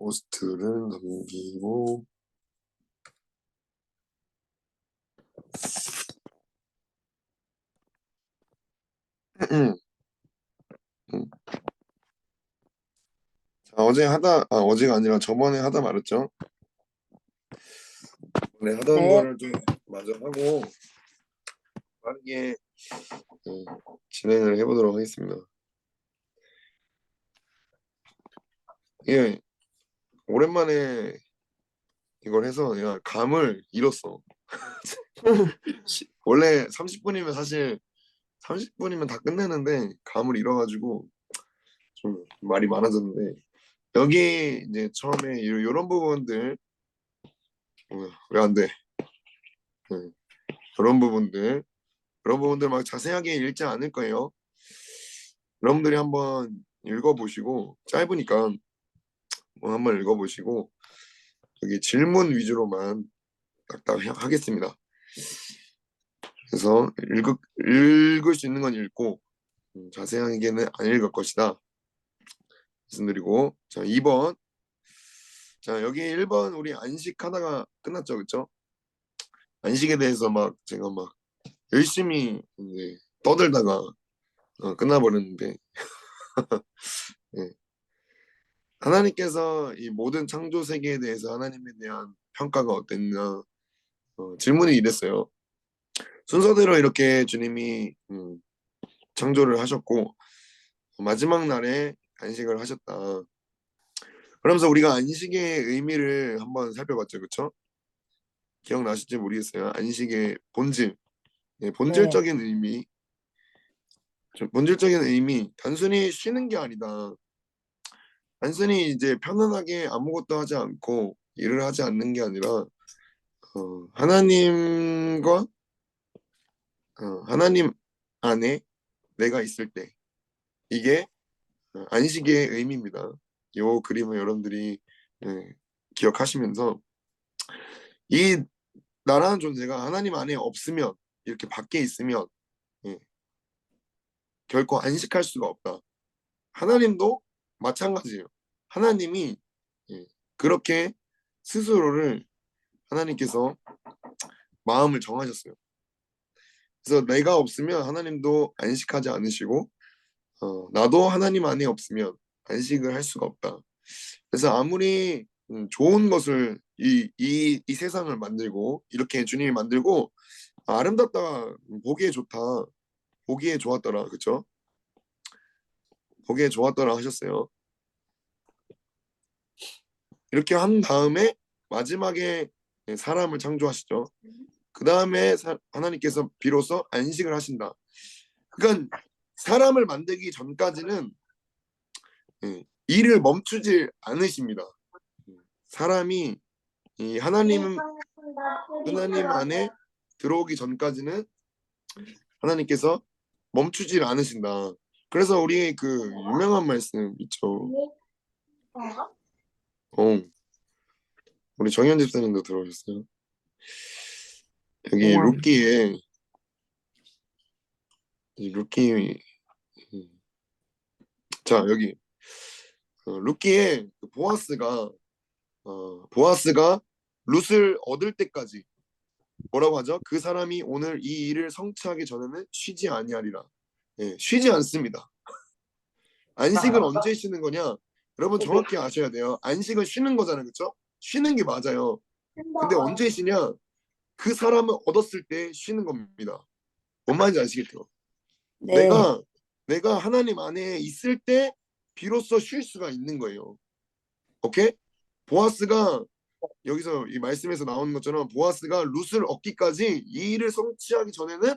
호스트를 넘기고 자, 어제가 아니라 저번에 하다 말았죠. 네, 하던 네. 거를 좀 마저 하고 빠르게 진행을 해보도록 하겠습니다. 예, 오랜만에 이걸 해서 내가 감을 잃었어. 원래 30분이면 사실 30분이면 다 끝내는데 감을 잃어가지고 좀 말이 많아졌는데, 여기 이제 처음에 이런 부분들 왜 안 돼? 그런 부분들 막 자세하게 읽지 않을 거예요. 여러분들이 한번 읽어보시고, 짧으니까 한번 읽어보시고 여기 질문 위주로만 딱딱 하겠습니다. 그래서 읽을 수 있는 건 읽고 자세하게는 안 읽을 것이다 말씀드리고, 자 2번, 자 여기 1번 우리 안식하다가 끝났죠, 그쵸? 안식에 대해서 막 제가 막 열심히 이제 떠들다가 끝나버렸는데 예. 하나님께서 이 모든 창조 세계에 대해서 하나님에 대한 평가가 어땠나, 질문이 이랬어요. 순서대로 이렇게 주님이 창조를 하셨고 마지막 날에 안식을 하셨다. 그러면서 우리가 안식의 의미를 한번 살펴봤죠, 그렇죠? 기억나실지 모르겠어요. 안식의 본질, 네. 본질적인 의미, 단순히 쉬는 게 아니다. 단순히 이제 편안하게 아무것도 하지 않고 일을 하지 않는 게 아니라 하나님과 하나님 안에 내가 있을 때, 이게 안식의 의미입니다. 이 그림을 여러분들이 기억하시면서, 이 나라는 존재가 하나님 안에 없으면, 이렇게 밖에 있으면 예, 결코 안식할 수가 없다. 하나님도 마찬가지예요. 하나님이 그렇게 스스로를, 하나님께서 마음을 정하셨어요. 그래서 내가 없으면 하나님도 안식하지 않으시고, 나도 하나님 안에 없으면 안식을 할 수가 없다. 그래서 아무리 좋은 것을 이 세상을 만들고 이렇게 주님이 만들고 아름답다, 보기에 좋다, 보기에 좋았더라, 그쵸? 보기에 좋았더라 하셨어요. 이렇게 한 다음에 마지막에 사람을 창조하시죠. 그 다음에 하나님께서 비로소 안식을 하신다. 그러니까 사람을 만들기 전까지는 일을 멈추지 않으십니다. 사람이 이 하나님 안에 들어오기 전까지는 하나님께서 멈추질 않으신다. 그래서 우리 그 유명한 말씀 있죠. 우리 정현 집사님도 들어오셨어요. 여기 루키, 자 여기 루키에 그 보아스가 룻을 얻을 때까지 뭐라고 하죠? 그 사람이 오늘 이 일을 성취하기 전에는 쉬지 아니하리라. 쉬지 않습니다. 안식은 언제 쉬는 거냐? 여러분 정확히 아셔야 돼요. 안식은 쉬는 거잖아요, 그렇죠? 쉬는 게 맞아요. 근데 언제 쉬냐? 그 사람을 얻었을 때 쉬는 겁니다. 뭔 말인지 아시겠죠? 네. 내가 하나님 안에 있을 때 비로소 쉴 수가 있는 거예요. 오케이? 보아스가, 여기서 이 말씀에서 나오는 것처럼 보아스가 룻을 얻기까지 이 일을 성취하기 전에는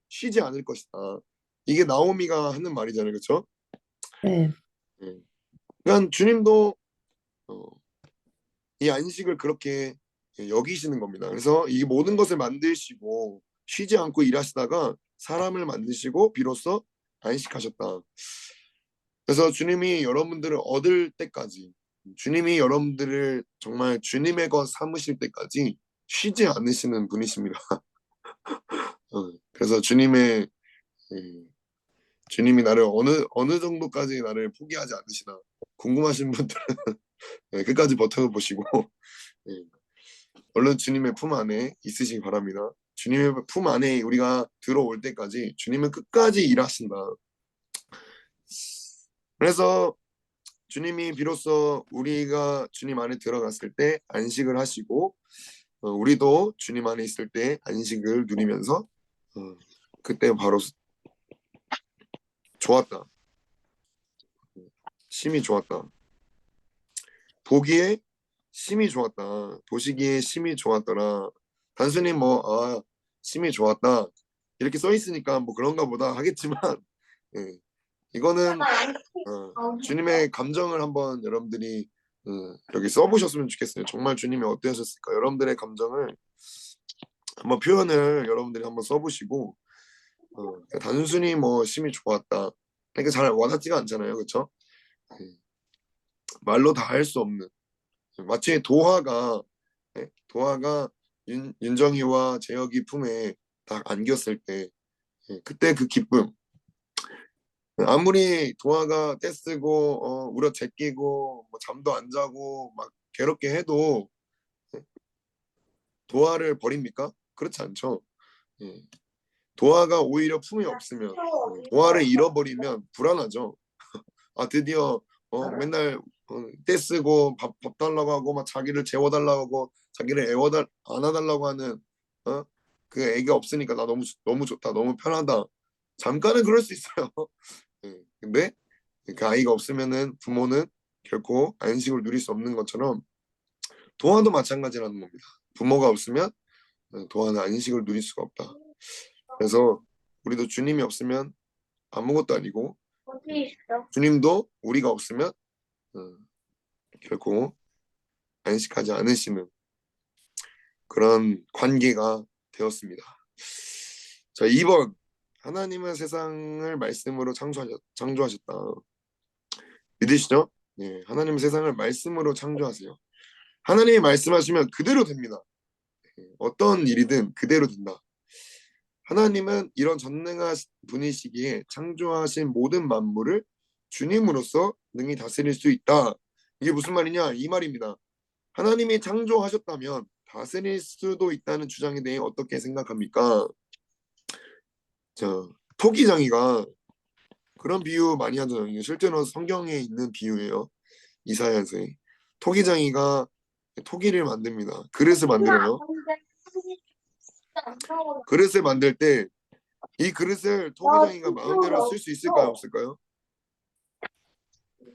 쉬지 않을 것이다. 이게 나오미가 하는 말이잖아요, 그렇죠? 네. 그러니까 주님도 이 안식을 그렇게 여기시는 겁니다. 그래서 이 모든 것을 만드시고 쉬지 않고 일하시다가 사람을 만드시고 비로소 안식하셨다. 그래서 주님이 여러분들을 얻을 때까지, 주님이 여러분들을 정말 주님의 것 삼으실 때까지 쉬지 않으시는 분이십니다. 그래서 주님이 나를 어느 정도까지 나를 포기하지 않으시나 궁금하신 분들은 네, 끝까지 버텨보시고 네, 얼른 주님의 품 안에 있으시기 바랍니다. 주님의 품 안에 우리가 들어올 때까지 주님은 끝까지 일하신다. 그래서 주님이 비로소 우리가 주님 안에 들어갔을 때 안식을 하시고 우리도 주님 안에 있을 때 안식을 누리면서 그때 바로 좋았다. 심히 좋았다. 보기에 심히 좋았다. 보시기에 심히 좋았더라. 단순히 심히 좋았다. 이렇게 써 있으니까 뭐 그런가 보다 하겠지만 예, 이거는 주님의 감정을 한번 여러분들이 여기 써보셨으면 좋겠어요. 정말 주님이 어떠셨을까? 여러분들의 감정을 한번 표현을 여러분들이 한번 써보시고 단순히 뭐 심히 좋았다. 그러니까 잘 와닿지가 않잖아요, 그렇죠? 말로 다 할 수 없는 마치 도화가 윤정이와 재혁이 품에 딱 안겼을 때 그때 그 기쁨 아무리 도화가 떼쓰고 울어 제끼고 뭐 잠도 안 자고 막 괴롭게 해도 도화를 버립니까? 그렇지 않죠. 예. 도화가 오히려 품이 없으면 도화를 잃어버리면 불안하죠. 아 드디어 맨날 떼쓰고 밥 달라고 하고 막 자기를 재워달라고 하고 자기를 안아달라고 하는 그 애가 없으니까 나 너무 좋다 너무 편하다 잠깐은 그럴 수 있어요. 예. 근데 그 아이가 없으면은 부모는 결코 안식을 누릴 수 없는 것처럼 도화도 마찬가지라는 겁니다. 부모가 없으면 도화는 안식을 누릴 수가 없다. 그래서 우리도 주님이 없으면 아무것도 아니고 주님도 우리가 없으면 결코 안식하지 않으시는 그런 관계가 되었습니다. 자, 2번 하나님은 세상을 말씀으로 창조하셨다. 믿으시죠? 네, 하나님은 세상을 말씀으로 창조하세요. 하나님이 말씀하시면 그대로 됩니다. 어떤 일이든 그대로 된다. 하나님은 이런 전능하신 분이시기에 창조하신 모든 만물을 주님으로서 능히 다스릴 수 있다. 이게 무슨 말이냐? 이 말입니다. 하나님이 창조하셨다면 다스릴 수도 있다는 주장에 대해 어떻게 생각합니까? 자, 토기장이가 그런 비유 많이 하잖아요. 실제로 성경에 있는 비유예요. 이사야서에 토기장이가 토기를 만듭니다. 그릇을 만들어요. 그릇을 만들 때 이 그릇을 토기장이가 마음대로 쓸 수 있을까요? 없을까요?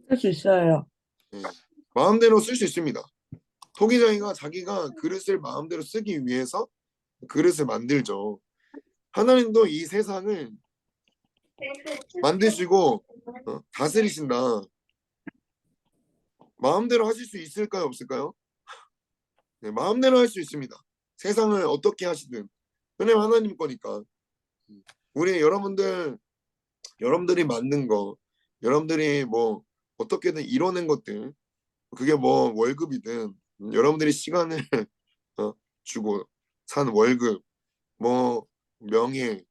쓸 수 있어요. 네. 마음대로 쓸 수 있습니다. 토기장이가 자기가 그릇을 마음대로 쓰기 위해서 그릇을 만들죠. 하나님도 이 세상을 만드시고 다스리신다. 마음대로 하실 수 있을까요? 없을까요? 네, 마음대로 할 수 있습니다. 세상을 어떻게 하시든. 왜냐면 하나님 거니까. 우리 여러분들이 만든 거, 여러분들이 뭐 어떻게든 이뤄낸 것들, 그게 뭐 월급이든 여러분들이 시간을 어, 주고 산 월급, 뭐 명예,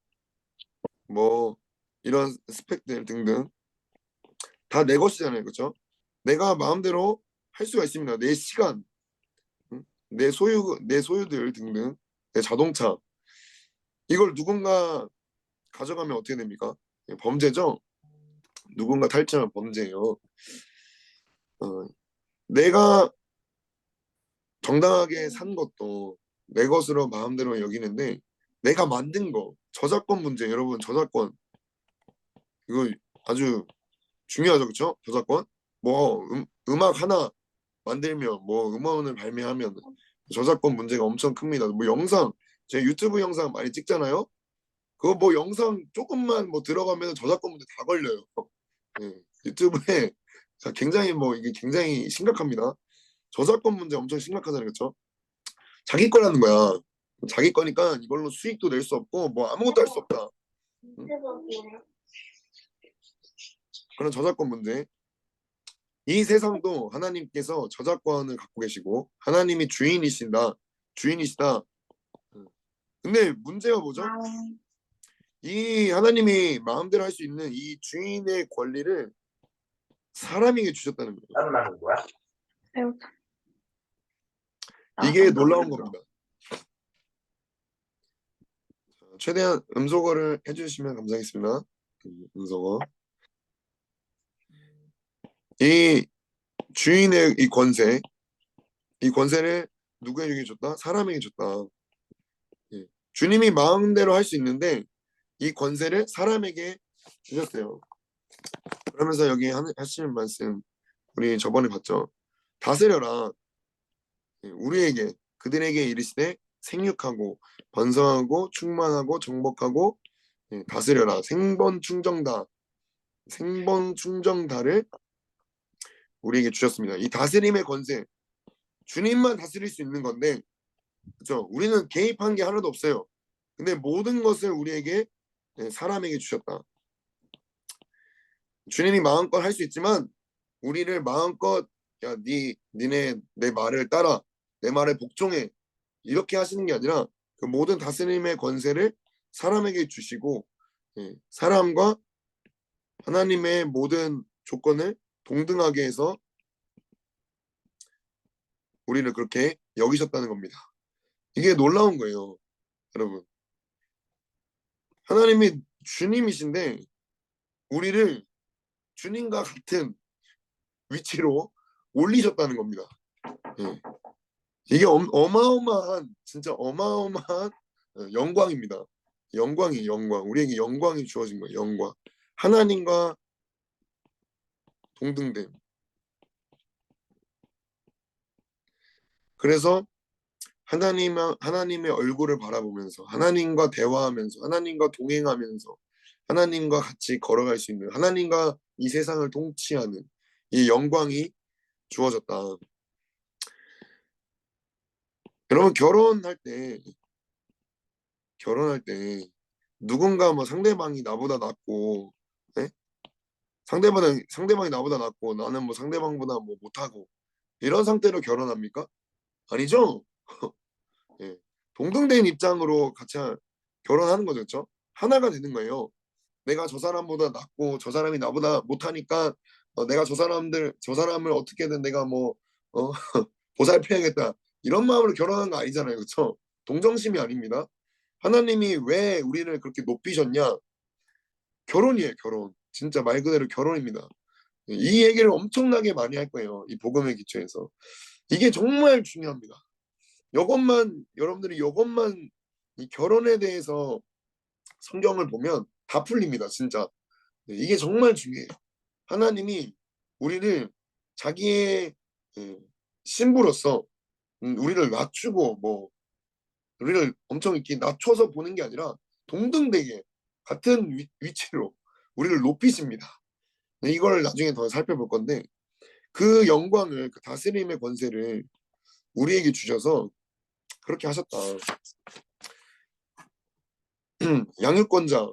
뭐 이런 스펙들 등등 다 내 것이잖아요, 그렇죠? 내가 마음대로 할 수가 있습니다. 내 시간, 내 소유들 등등, 내 자동차 이걸 누군가 가져가면 어떻게 됩니까? 범죄죠. 누군가 탈취하면 범죄예요. 어, 내가 정당하게 산 것도 내 것으로 마음대로 여기는데 내가 만든 거 저작권 문제 여러분 저작권 이거 아주 중요하죠 그렇죠? 저작권 뭐 음악 하나 만들면 뭐 음원을 발매하면 저작권 문제가 엄청 큽니다. 뭐 영상 제 유튜브 영상 많이 찍잖아요. 그거 뭐 영상 조금만 뭐 들어가면 저작권 문제 다 걸려요. 예, 유튜브에 굉장히 뭐 이게 굉장히 심각합니다. 저작권 문제 엄청 심각하잖아요, 그렇죠? 자기 거라는 거야. 자기 거니까 이걸로 수익도 낼 수 없고 뭐 아무것도 할 수 없다. 응? 그런 저작권 문제. 이 세상도 하나님께서 저작권을 갖고 계시고 하나님이 주인이시다. 응. 근데 문제가 뭐죠? 이 하나님이 마음대로 할 수 있는 이 주인의 권리를 사람에게 주셨다는 거예요. 따로 나는 거야? 배우자. 이게 놀라운 겁니다. 최대한 음소거를 해주시면 감사하겠습니다. 음소거. 이 주인의 이 권세를 누구에게 줬다? 사람에게 줬다. 예. 주님이 마음대로 할 수 있는데 이 권세를 사람에게 주셨대요. 그러면서 여기 하시는 말씀 우리 저번에 봤죠. 다스려라. 예, 우리에게 그들에게 이르시되 생육하고 번성하고 충만하고 정복하고 다스려라. 생번 충정다를 우리에게 주셨습니다. 이 다스림의 권세 주님만 다스릴 수 있는 건데 그렇죠? 우리는 개입한 게 하나도 없어요. 근데 모든 것을 우리에게 사람에게 주셨다. 주님이 마음껏 할 수 있지만 우리를 마음껏 야, 니네 내 말을 따라 내 말에 복종해 이렇게 하시는 게 아니라 그 모든 다스림의 권세를 사람에게 주시고 사람과 하나님의 모든 조건을 동등하게 해서 우리를 그렇게 여기셨다는 겁니다. 이게 놀라운 거예요, 여러분. 하나님이 주님이신데 우리를 주님과 같은 위치로 올리셨다는 겁니다. 예. 이게 어마어마한 진짜 어마어마한 영광입니다. 영광이 영광. 우리에게 영광이 주어진 거예요. 영광. 하나님과 동등됨. 그래서 하나님의 얼굴을 바라보면서 하나님과 대화하면서 하나님과 동행하면서 하나님과 같이 걸어갈 수 있는 하나님과 이 세상을 통치하는 이 영광이 주어졌다. 여러분 결혼할 때 누군가 뭐 상대방이 나보다 낫고 네? 상대방이 나보다 낫고 나는 뭐 상대방보다 뭐 못하고 이런 상태로 결혼합니까? 아니죠. 예. 동등된 입장으로 같이 결혼하는 거죠, 그렇죠? 하나가 되는 거예요. 내가 저 사람보다 낫고 저 사람이 나보다 못하니까 내가 저 사람을 어떻게든 내가 뭐 어, 보살펴야겠다 이런 마음으로 결혼한 거 아니잖아요, 그렇죠? 동정심이 아닙니다. 하나님이 왜 우리를 그렇게 높이셨냐? 결혼이에요, 결혼. 진짜 말 그대로 결혼입니다. 이 얘기를 엄청나게 많이 할 거예요, 이 복음의 기초에서. 이게 정말 중요합니다. 여러분들이 이것만 이 결혼에 대해서 성경을 보면 다 풀립니다, 진짜. 이게 정말 중요해요. 하나님이 우리를 자기의 신부로서 우리를 낮추고 뭐 우리를 엄청 이렇게 낮춰서 보는 게 아니라 동등되게 같은 위치로 우리를 높이십니다. 이걸 나중에 더 살펴볼 건데 그 영광을 그 다스림의 권세를 우리에게 주셔서 그렇게 하셨다. 양육권자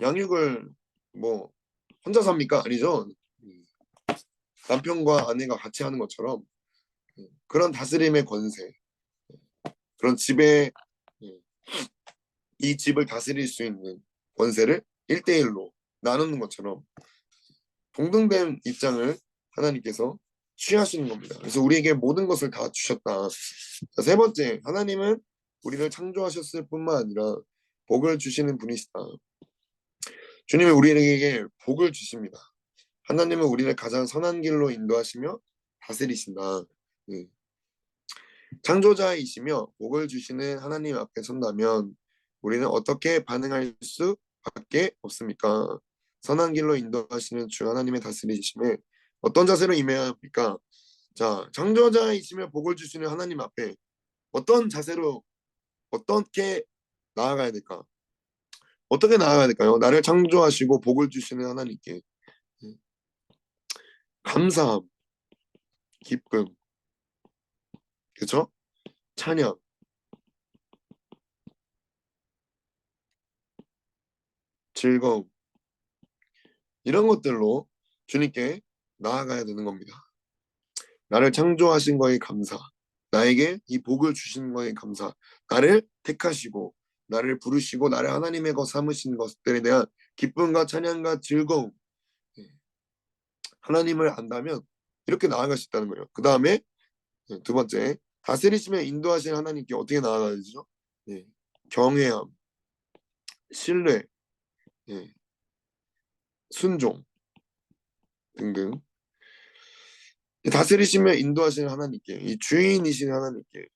양육을 뭐 혼자 삽니까? 아니죠. 남편과 아내가 같이 하는 것처럼 그런 다스림의 권세 그런 집에 이 집을 다스릴 수 있는 권세를 1대1로 나누는 것처럼 동등된 입장을 하나님께서 취하시는 겁니다. 그래서 우리에게 모든 것을 다 주셨다. 자, 세 번째, 하나님은 우리를 창조하셨을 뿐만 아니라 복을 주시는 분이시다. 주님은 우리에게 복을 주십니다. 하나님은 우리를 가장 선한 길로 인도하시며 다스리신다. 예. 창조자이시며 복을 주시는 하나님 앞에 선다면 우리는 어떻게 반응할 수밖에 없습니까? 선한 길로 인도하시는 주 하나님의 다스리심에 어떤 자세로 임해야 합니까? 자, 창조자이시며 복을 주시는 하나님 앞에 어떤 자세로 어떻게 나아가야 될까? 어떻게 나아가야 될까요? 나를 창조하시고 복을 주시는 하나님께 감사함, 기쁨, 그렇죠? 찬양, 즐거움 이런 것들로 주님께 나아가야 되는 겁니다. 나를 창조하신 거에 감사, 나에게 이 복을 주신 거에 감사, 나를 택하시고 나를 부르시고 나를 하나님의 것 삼으신 것들에 대한 기쁨과 찬양과 즐거움. 하나님을 안다면 이렇게 나아갈 수 있다는 거예요. 그 다음에 두 번째, 다스리시며 인도하시는 하나님께 어떻게 나아가야 되죠? 예, 경외함, 신뢰, 예, 순종 등등. 다스리시며 인도하시는 하나님께, 이 주인이신 하나님께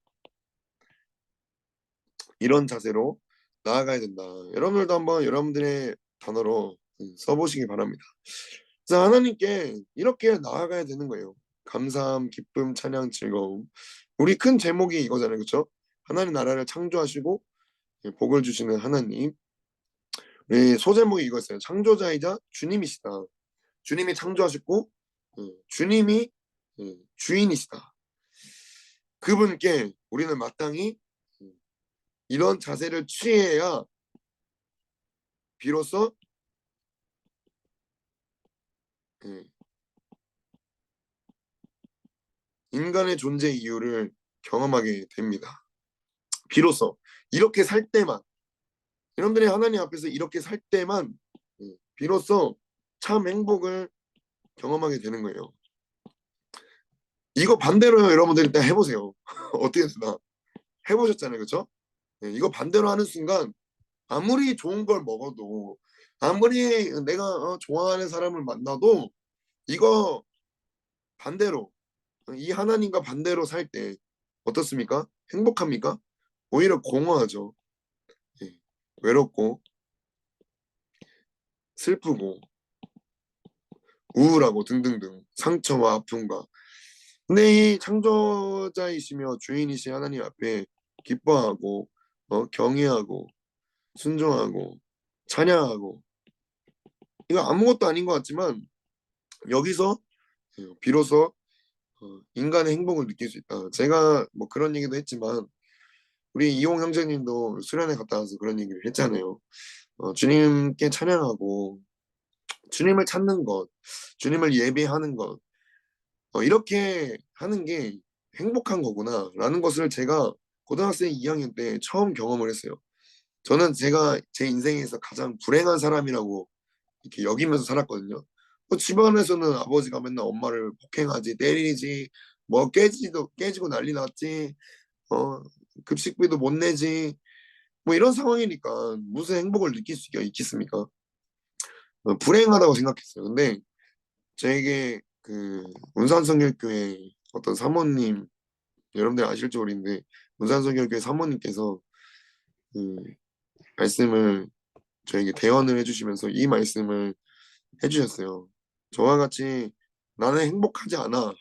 이런 자세로 나아가야 된다. 여러분들도 한번 여러분들의 단어로 써보시기 바랍니다. 그래서 하나님께 이렇게 나아가야 되는 거예요. 감사함, 기쁨, 찬양, 즐거움. 우리 큰 제목이 이거잖아요, 그렇죠? 하나님 나라를 창조하시고 복을 주시는 하나님. 우리 소제목이 이거였어요. 창조자이자 주님이시다. 주님이 창조하셨고 주님이 주인이시다. 그분께 우리는 마땅히 이런 자세를 취해야 비로소 인간의 존재 이유를 경험하게 됩니다. 비로소 이렇게 살 때만, 여러분들이 하나님 앞에서 이렇게 살 때만 비로소 참 행복을 경험하게 되는 거예요. 이거 반대로요. 여러분들 일단 해보세요. 어떻게 되나 해보셨잖아요, 그렇죠? 이거 반대로 하는 순간 아무리 좋은 걸 먹어도, 아무리 내가 좋아하는 사람을 만나도, 이거 반대로, 이 하나님과 반대로 살 때 어떻습니까? 행복합니까? 오히려 공허하죠. 예, 외롭고 슬프고 우울하고 등등등, 상처와 아픔과. 근데 이 창조자이시며 주인이신 하나님 앞에 기뻐하고 경외하고 순종하고 찬양하고, 이거 아무것도 아닌 것 같지만 여기서 비로소 인간의 행복을 느낄 수 있다. 제가 뭐 그런 얘기도 했지만 우리 이용 형제님도 수련회 갔다 와서 그런 얘기를 했잖아요. 주님께 찬양하고 주님을 찾는 것, 주님을 예배하는 것, 이렇게 하는 게 행복한 거구나라는 것을 제가 고등학생 2학년 때 처음 경험을 했어요. 저는 제가 제 인생에서 가장 불행한 사람이라고 이렇게 여기면서 살았거든요. 집안에서는 아버지가 맨날 엄마를 폭행하지, 때리지, 뭐 깨지고 난리 났지, 어, 급식비도 못 내지, 뭐 이런 상황이니까 무슨 행복을 느낄 수가 있겠습니까? 불행하다고 생각했어요. 근데 저에게 그 운산성결교회 어떤 사모님, 여러분들 아실지 모르겠는데 운산성결교회 사모님께서 그 말씀을 저에게 대언을 해주시면서 이 말씀을 해주셨어요. 저와 같이 나는 행복하지 않아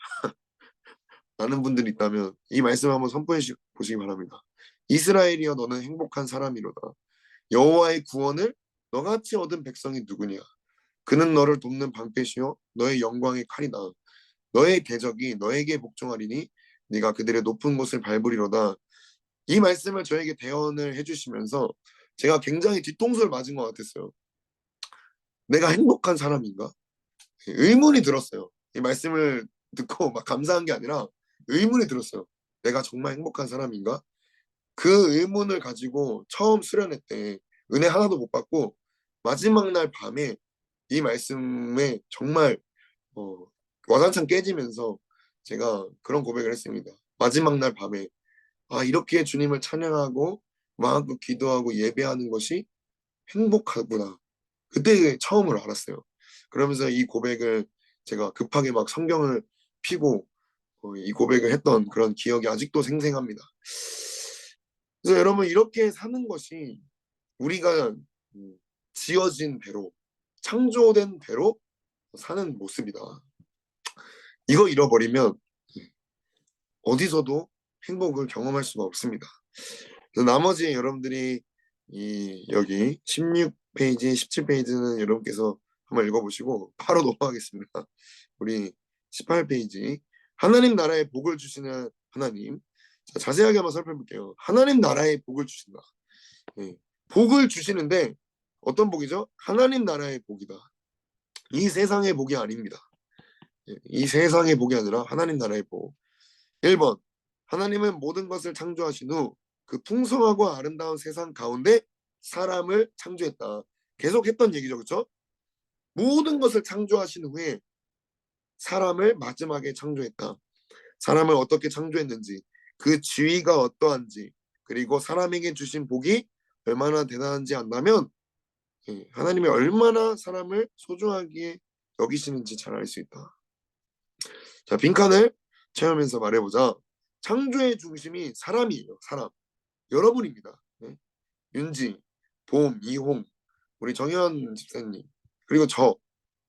라는 분들이 있다면 이 말씀 한번 선포해 보시기 바랍니다. 이스라엘이여 너는 행복한 사람이로다. 여호와의 구원을 너같이 얻은 백성이 누구냐? 그는 너를 돕는 방패시요 너의 영광의 칼이다. 너의 대적이 너에게 복종하리니 네가 그들의 높은 곳을 밟으리로다. 이 말씀을 저에게 대언을 해주시면서 제가 굉장히 뒤통수를 맞은 것 같았어요. 내가 행복한 사람인가? 의문이 들었어요. 이 말씀을 듣고 막 감사한 게 아니라 의문이 들었어요. 내가 정말 행복한 사람인가? 그 의문을 가지고 처음 수련회 때 은혜 하나도 못 받고 마지막 날 밤에 이 말씀에 정말 와장창 깨지면서 제가 그런 고백을 했습니다. 마지막 날 밤에 이렇게 주님을 찬양하고 마음껏 기도하고 예배하는 것이 행복하구나. 그때 처음으로 알았어요. 그러면서 이 고백을 제가 급하게 막 성경을 피고 이 고백을 했던 그런 기억이 아직도 생생합니다. 그래서 여러분 이렇게 사는 것이 우리가 지어진 대로 창조된 대로 사는 모습이다. 이거 잃어버리면 어디서도 행복을 경험할 수가 없습니다. 그래서 나머지 여러분들이 여기 16페이지, 17페이지는 여러분께서 한번 읽어보시고 바로 넘어가겠습니다. 우리 18페이지 하나님 나라의 복을 주시는 하나님. 자, 자세하게 한번 살펴볼게요. 하나님 나라의 복을 주신다. 복을 주시는데 어떤 복이죠? 하나님 나라의 복이다. 이 세상의 복이 아닙니다. 이 세상의 복이 아니라 하나님 나라의 복. 1번 하나님은 모든 것을 창조하신 후 그 풍성하고 아름다운 세상 가운데 사람을 창조했다. 계속 했던 얘기죠. 그렇죠? 모든 것을 창조하신 후에 사람을 마지막에 창조했다. 사람을 어떻게 창조했는지, 그 지위가 어떠한지, 그리고 사람에게 주신 복이 얼마나 대단한지 안다면 하나님이 얼마나 사람을 소중하게 여기시는지 잘 알 수 있다. 자, 빈칸을 채우면서 말해보자. 창조의 중심이 사람이에요. 사람. 여러분입니다. 윤지, 봄, 이홍, 우리 정현 집사님, 그리고 저.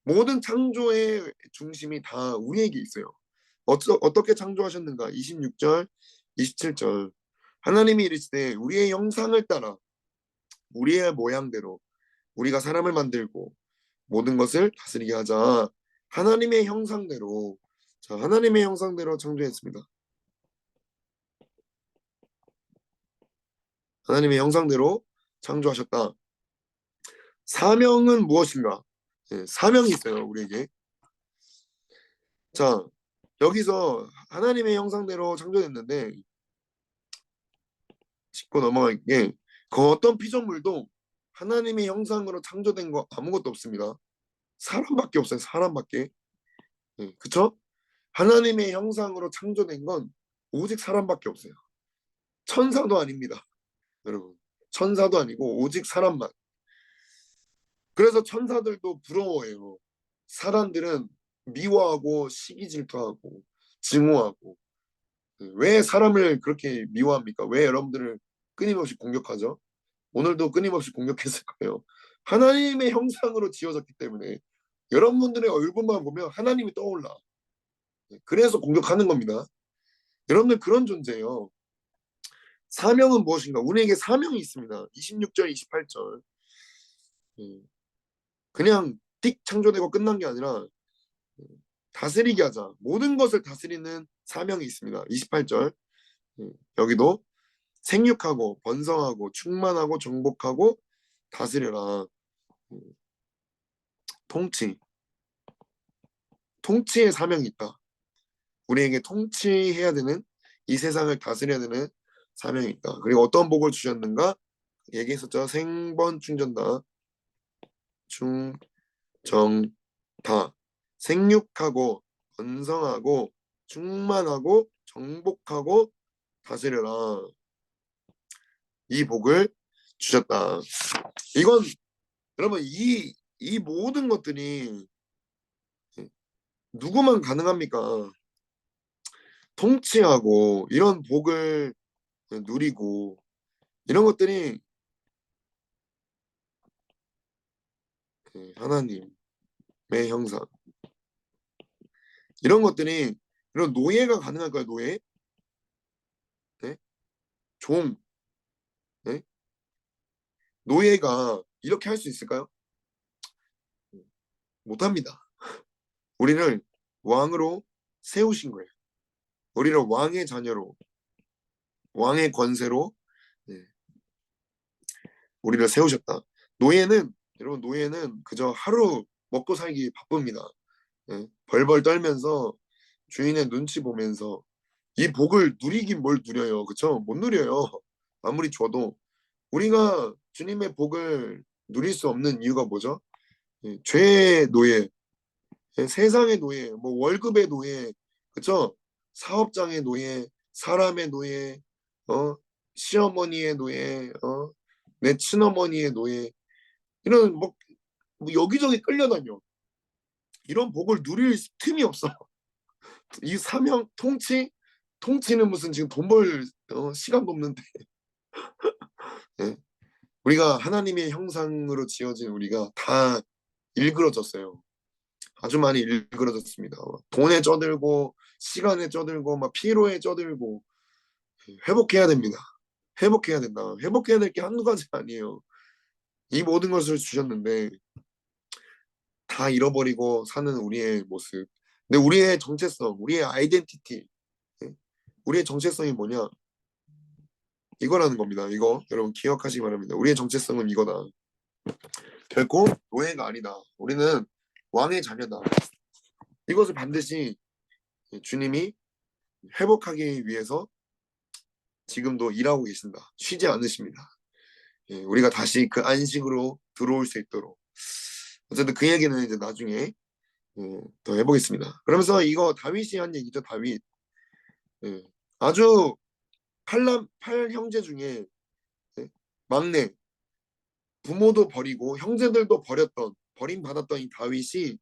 모든 창조의 중심이 다 우리에게 있어요. 어떻게 창조하셨는가? 26절, 27절. 하나님이 이르시되 우리의 형상을 따라 우리의 모양대로 우리가 사람을 만들고 모든 것을 다스리게 하자. 하나님의 형상대로, 자, 하나님의 형상대로 창조했습니다. 하나님의 형상대로 창조하셨다. 사명은 무엇인가? 사명이 있어요, 우리에게. 자, 여기서 하나님의 형상대로 창조됐는데 짚고 넘어갈게. 그 어떤 피조물도 하나님의 형상으로 창조된 거 아무것도 없습니다. 사람밖에 없어요. 사람밖에. 그쵸? 하나님의 형상으로 창조된 건 오직 사람밖에 없어요. 천사도 아닙니다. 여러분. 천사도 아니고 오직 사람만. 그래서 천사들도 부러워해요. 사람들은 미워하고 시기 질투하고 증오하고 왜 사람을 그렇게 미워합니까? 왜 여러분들을 끊임없이 공격하죠? 오늘도 끊임없이 공격했을 거예요. 하나님의 형상으로 지어졌기 때문에 여러분들의 얼굴만 보면 하나님이 떠올라. 그래서 공격하는 겁니다. 여러분들 그런 존재예요. 사명은 무엇인가? 우리에게 사명이 있습니다. 26절, 28절. 그냥 띡 창조되고 끝난 게 아니라 다스리게 하자. 모든 것을 다스리는 사명이 있습니다. 28절. 여기도 생육하고 번성하고 충만하고 정복하고 다스려라. 통치의 사명이 있다. 우리에게 통치해야 되는 이 세상을 다스려야 되는 사명이 있다. 그리고 어떤 복을 주셨는가? 얘기했었죠. 생번 충전다. 충정다. 생육하고 번성하고 충만하고 정복하고 다스려라. 이 복을 주셨다. 이건 여러분 이 모든 것들이 누구만 가능합니까? 통치하고 이런 복을 누리고 이런 것들이 하나님의 형상 이런 것들이 이런 노예가 가능할까요? 노예? 네? 종 네? 노예가 이렇게 할 수 있을까요? 못합니다. 우리를 왕으로 세우신 거예요. 우리를 왕의 자녀로 왕의 권세로 우리를 세우셨다. 노예는 여러분 노예는 그저 하루 먹고 살기 바쁩니다. 벌벌 떨면서 주인의 눈치 보면서 이 복을 누리긴 뭘 누려요. 그쵸? 못 누려요. 아무리 줘도 우리가 주님의 복을 누릴 수 없는 이유가 뭐죠? 죄의 노예, 세상의 노예, 뭐 월급의 노예, 그쵸? 사업장의 노예, 사람의 노예, 시어머니의 노예, 내 친어머니의 노예, 이런 뭐 여기저기 끌려다녀. 이런 복을 누릴 틈이 없어. 이 사명, 통치는 무슨 지금 돈 벌 시간도 없는데. 예? 우리가 하나님의 형상으로 지어진 우리가 다 일그러졌어요. 아주 많이 일그러졌습니다. 돈에 쩌들고 시간에 쩌들고 막 피로에 쩌들고 회복해야 됩니다. 회복해야 된다. 회복해야 될 게 한두 가지 아니에요. 이 모든 것을 주셨는데 다 잃어버리고 사는 우리의 모습. 근데 우리의 정체성, 우리의 아이덴티티, 우리의 정체성이 뭐냐? 이거라는 겁니다. 이거 여러분 기억하시기 바랍니다. 우리의 정체성은 이거다. 결코 노예가 아니다. 우리는 왕의 자녀다. 이것을 반드시 주님이 회복하기 위해서 지금도 일하고 계신다. 쉬지 않으십니다. 우리가 다시 그 안식으로 들어올 수 있도록. 어쨌든 그 얘기는 이제 나중에 더 해보겠습니다. 그러면서 이거 다윗이 한 얘기죠. 다윗. 예, 아주 팔 형제 중에 예, 막내, 부모도 버리고 형제들도 버림받았던 이 다윗이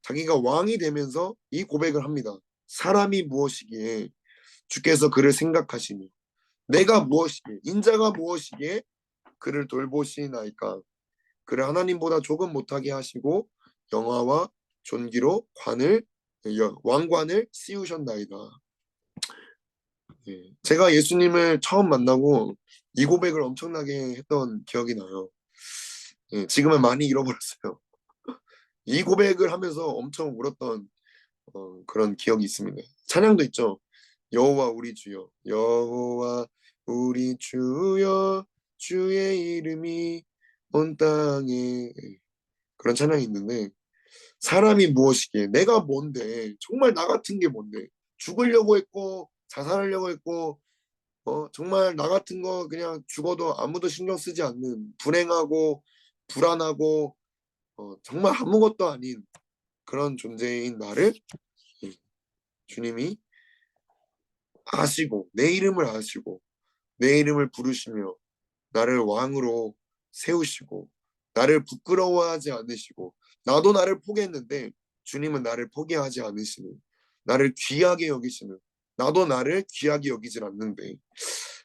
자기가 왕이 되면서 이 고백을 합니다. 사람이 무엇이기에 주께서 그를 생각하시니 내가 무엇이기에 인자가 무엇이기에 그를 돌보시나이까. 그를 하나님보다 조금 못하게 하시고 영화와 존귀로 왕관을 씌우셨나이다. 제가 예수님을 처음 만나고 이 고백을 엄청나게 했던 기억이 나요. 지금은 많이 잃어버렸어요. 이 고백을 하면서 엄청 울었던 그런 기억이 있습니다. 찬양도 있죠. 여호와 우리 주여, 여호와 우리 주여, 주의 이름이 온 땅에, 그런 찬양이 있는데, 사람이 무엇이기에 내가 뭔데, 정말 나 같은 게 뭔데, 죽으려고 했고 자살하려고 했고 정말 나 같은 거 그냥 죽어도 아무도 신경 쓰지 않는 불행하고 불안하고 정말 아무것도 아닌 그런 존재인 나를 주님이 아시고 내 이름을 아시고 내 이름을 부르시며 나를 왕으로 세우시고 나를 부끄러워하지 않으시고 나도 나를 포기했는데 주님은 나를 포기하지 않으시는 나를 귀하게 여기시는 나도 나를 귀하게 여기질 않는데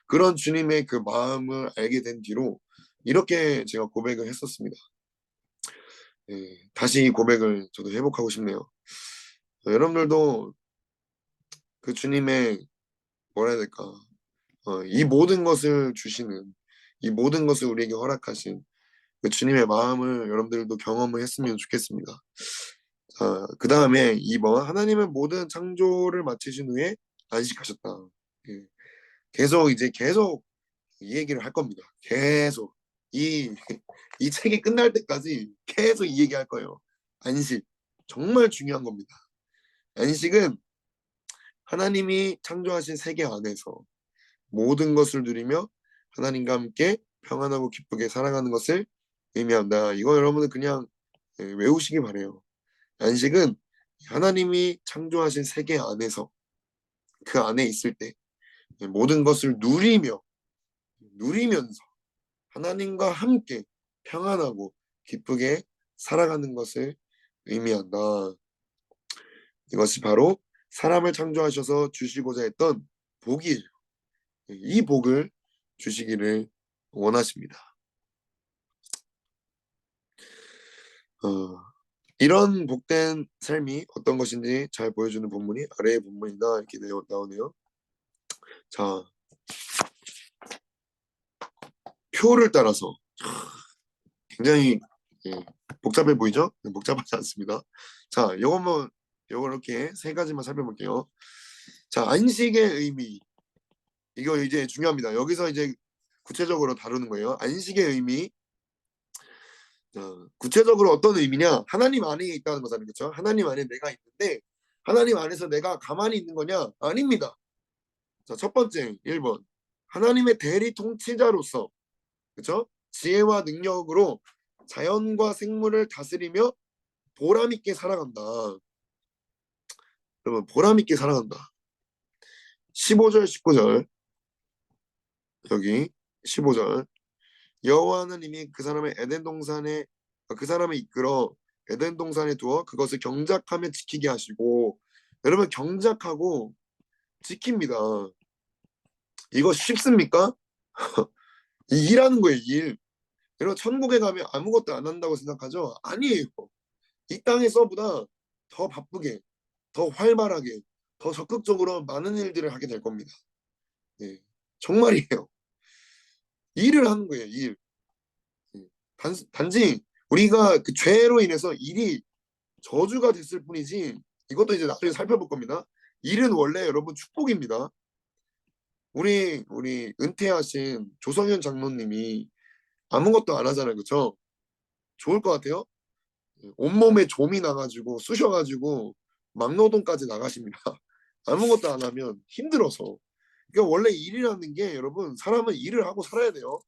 그런 주님의 그 마음을 알게 된 뒤로 이렇게 제가 고백을 했었습니다. 다시 이 고백을 저도 회복하고 싶네요. 여러분들도 그 주님의 뭐라 해야 될까 이 모든 것을 주시는 이 모든 것을 우리에게 허락하신 그 주님의 마음을 여러분들도 경험을 했으면 좋겠습니다. 자, 그 다음에 2번 하나님은 모든 창조를 마치신 후에 안식하셨다. 예, 계속 이 얘기를 할 겁니다. 계속 이, 이 책이 끝날 때까지 계속 이 얘기 할 거예요. 안식 정말 중요한 겁니다. 안식은 하나님이 창조하신 세계 안에서 모든 것을 누리며 하나님과 함께 평안하고 기쁘게 살아가는 것을 의미한다. 이거 여러분은 그냥 외우시기 바래요. 안식은 하나님이 창조하신 세계 안에서 그 안에 있을 때 모든 것을 누리면서 하나님과 함께 평안하고 기쁘게 살아가는 것을 의미한다. 이것이 바로 사람을 창조하셔서 주시고자 했던 복이에요. 이 복을 주시기를 원하십니다. 이런 복된 삶이 어떤 것인지 잘 보여주는 본문이 아래의 본문이다 이렇게 나오네요. 자, 표를 따라서 굉장히 복잡해 보이죠? 복잡하지 않습니다. 자, 요거 이렇게 세 가지만 살펴볼게요. 자, 안식의 의미 이거 이제 중요합니다. 여기서 이제 구체적으로 다루는 거예요. 안식의 의미. 구체적으로 어떤 의미냐? 하나님 안에 있다는 거잖아요. 그렇죠? 하나님 안에 내가 있는데 하나님 안에서 내가 가만히 있는 거냐? 아닙니다. 자, 첫 번째 1번. 하나님의 대리 통치자로서 그렇죠? 지혜와 능력으로 자연과 생물을 다스리며 보람 있게 살아간다. 그러면 보람 있게 살아간다. 15절 19절 여기 15절 여호와 하나님이 그 사람의 에덴 동산에 그 사람을 이끌어 에덴 동산에 두어 그것을 경작하며 지키게 하시고 여러분 경작하고 지킵니다. 이거 쉽습니까? 일하는 거예요, 일. 여러분 천국에 가면 아무것도 안 한다고 생각하죠? 아니에요. 이 땅에서보다 더 바쁘게, 더 활발하게, 더 적극적으로 많은 일들을 하게 될 겁니다. 예, 정말이에요. 일을 하는 거예요, 일. 예, 단지 우리가 그 죄로 인해서 일이 저주가 됐을 뿐이지 이것도 이제 나중에 살펴볼 겁니다. 일은 원래 여러분 축복입니다. 우리 은퇴하신 조성현 장로님이 아무것도 안 하잖아요, 그렇죠? 좋을 것 같아요. 온몸에 좀이 나가지고 쑤셔가지고 막노동까지 나가십니다. 아무것도 안 하면 힘들어서. 그러니까 원래 일이라는 게 여러분 사람은 일을 하고 살아야 돼요.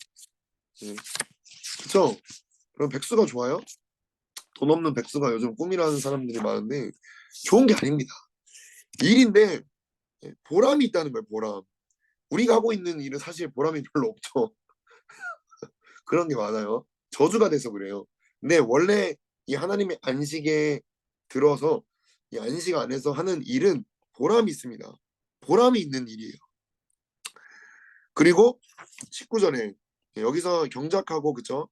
그렇죠? 그럼 백수가 좋아요? 돈 없는 백수가 요즘 꿈이라는 사람들이 많은데 좋은 게 아닙니다. 일인데 보람이 있다는 거예요. 보람. 우리가 하고 있는 일은 사실 보람이 별로 없죠. 그런 게 많아요. 저주가 돼서 그래요. 근데 원래 이 하나님의 안식에 들어서 이 안식 안에서 하는 일은 보람이 있습니다. 보람이 있는 일이에요. 그리고 19절에 여기서 경작하고 그쵸?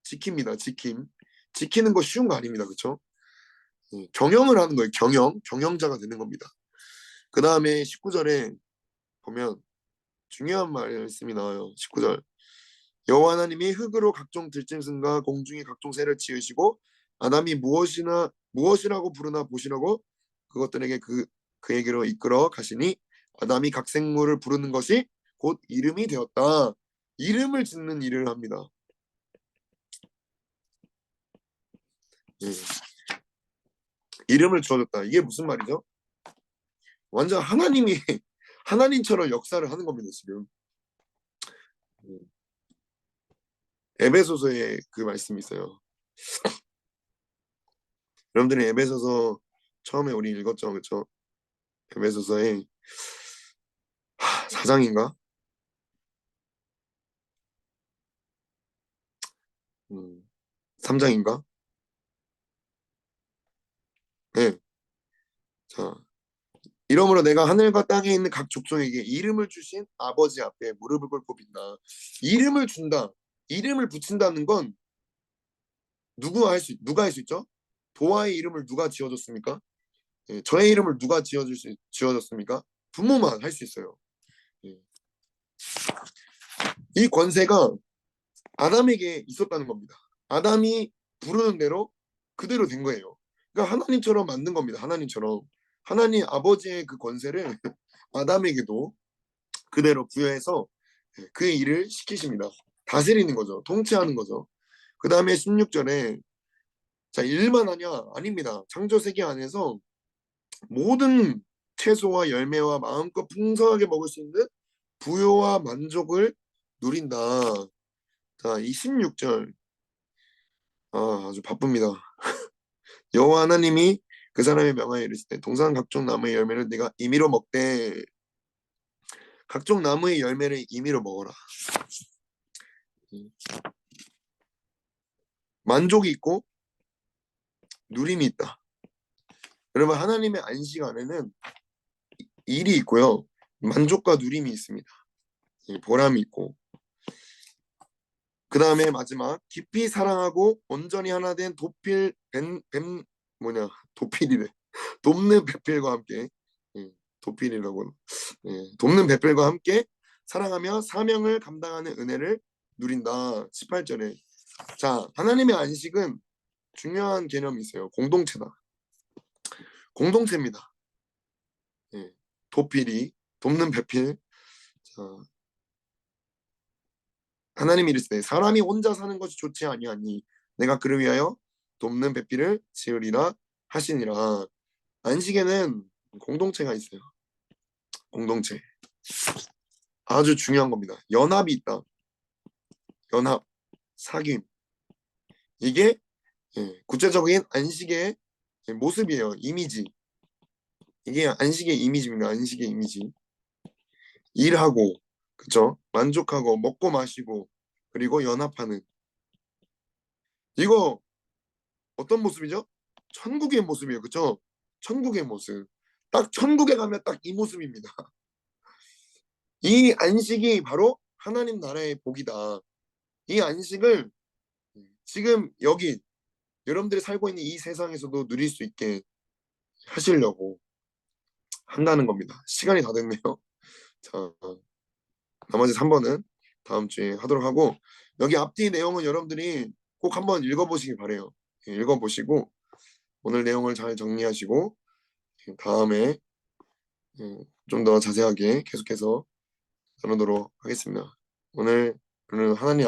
지킵니다. 지킴. 지키는 거 쉬운 거 아닙니다. 그쵸? 경영을 하는 거예요. 경영자가 되는 겁니다. 그 다음에 19절에 보면 중요한 말씀이 나와요. 19절. 여호와 하나님이 흙으로 각종 들짐승과 공중의 각종 새를 지으시고 아담이 무엇이라고 부르나 보시라고 그것들에게 그에게로 이끌어 가시니 아담이 각 생물을 부르는 것이 곧 이름이 되었다. 이름을 짓는 일을 합니다. 예. 이름을 주어줬다. 이게 무슨 말이죠? 완전 하나님이 하나님처럼 역사를 하는 겁니다. 지금 에베소서에 그 말씀이 있어요. 여러분들이 에베소서 처음에 우리 읽었죠, 그렇죠? 에베소서에 4장인가? 3장인가? 네. 자, 이러므로 내가 하늘과 땅에 있는 각 족속에게 이름을 주신 아버지 앞에 무릎을 꿇고 빈다. 이름을 준다. 이름을 붙인다는 건 누가 할 수 있죠? 보아의 이름을 누가 지어줬습니까? 예, 저의 이름을 누가 지어줬습니까? 부모만 할 수 있어요. 예. 이 권세가 아담에게 있었다는 겁니다. 아담이 부르는 대로 그대로 된 거예요. 그러니까 하나님처럼 만든 겁니다. 하나님처럼. 하나님 아버지의 그 권세를 아담에게도 그대로 부여해서 그의 일을 시키십니다. 다스리는 거죠. 통치하는 거죠. 그 다음에 16절에 자 일만 하냐? 아닙니다. 창조 세계 안에서 모든 채소와 열매와 마음껏 풍성하게 먹을 수 있는 부요와 만족을 누린다. 자, 이 16절 아주 바쁩니다. 여호와 하나님이 그 사람의 명하여 이르시되 동산 각종 나무의 열매를 네가 임의로 먹되 각종 나무의 열매를 임의로 먹어라. 만족이 있고 누림이 있다. 여러분 하나님의 안식 안에는 일이 있고요. 만족과 누림이 있습니다. 보람이 있고 그 다음에 마지막 깊이 사랑하고 온전히 하나 된 도필이래 돕는 배필과 함께 도필이라고 돕는 배필과 함께 사랑하며 사명을 감당하는 은혜를 누린다. 18절에 자 하나님의 안식은 중요한 개념이 있어요. 공동체다. 공동체입니다. 도필이 돕는 배필 자, 하나님이 이르시되 사람이 혼자 사는 것이 좋지 아니하니 내가 그를 위하여 돕는 배필을 지으리라 하시니라. 안식에는 공동체가 있어요. 공동체 아주 중요한 겁니다. 연합이 있다. 연합, 사귐 이게 구체적인 안식의 모습이에요. 이미지 이게 안식의 이미지입니다. 안식의 이미지 일하고 그쵸? 만족하고 먹고 마시고 그리고 연합하는 이거 어떤 모습이죠? 천국의 모습이에요. 그쵸? 천국의 모습. 딱 천국에 가면 딱 이 모습입니다. 이 안식이 바로 하나님 나라의 복이다. 이 안식을 지금 여기 여러분들이 살고 있는 이 세상에서도 누릴 수 있게 하시려고 한다는 겁니다. 시간이 다 됐네요. 자, 나머지 3번은 다음 주에 하도록 하고 여기 앞뒤 내용은 여러분들이 꼭 한번 읽어보시기 바래요. 읽어보시고 오늘 내용을 잘 정리하시고 다음에 좀 더 자세하게 계속해서 나누도록 하겠습니다. 오늘 하나님